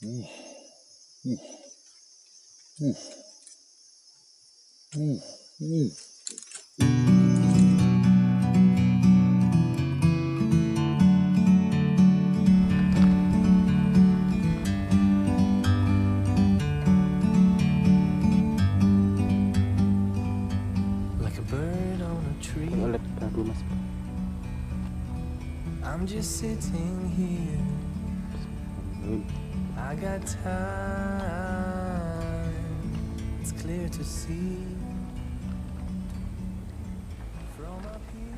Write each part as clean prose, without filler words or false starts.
Uh, uh, uh, uh, uh. Like a bird on a tree, I'm just sitting here. I got time, it's clear to see from up here.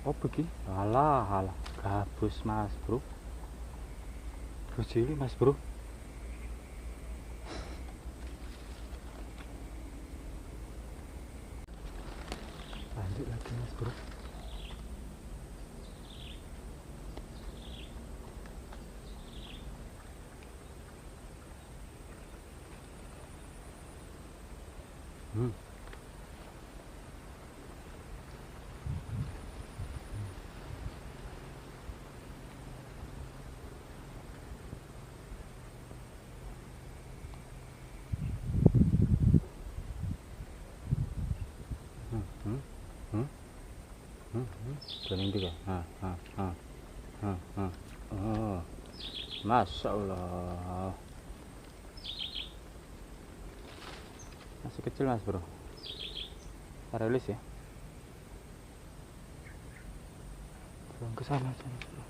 Oh begini, alah gabus mas bro, gabus cilik mas bro. Lanjut lagi mas bro. Jalan juga. Oh, masya Allah. Masih kecil mas bro. Kita rilis ya. Ke sana aja mas bro.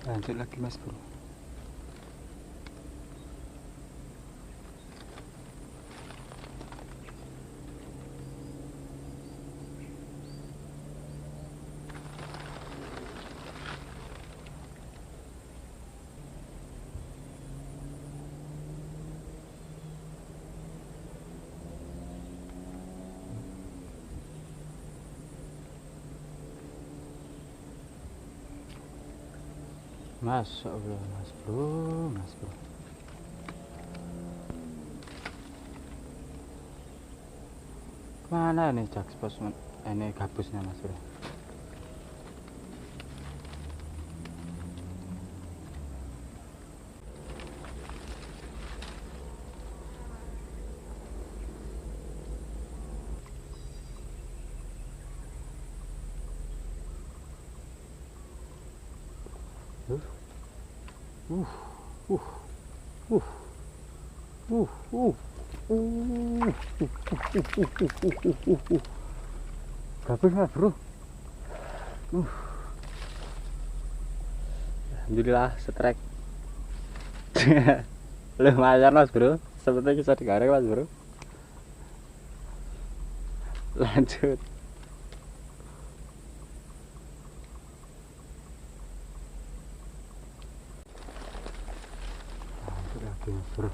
Lanjut lagi mas bro. Masya Allah mas bro. Kemana nih jakspos ini gabusnya mas bro? Gabus mas bro. Alhamdulillah setrek. Lumayan mas bro, sebetulnya bisa digarek mas bro. Lanjut. Lanjut lagi mas bro.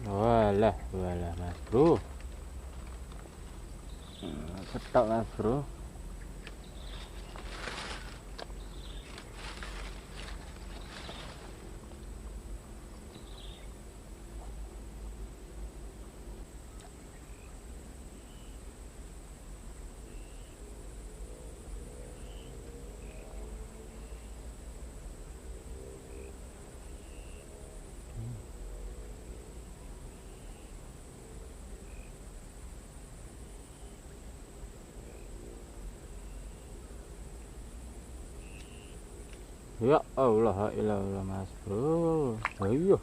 Walah mas bro. Ketok mas bro. Ya Allah, ilah mas bro. Ayo.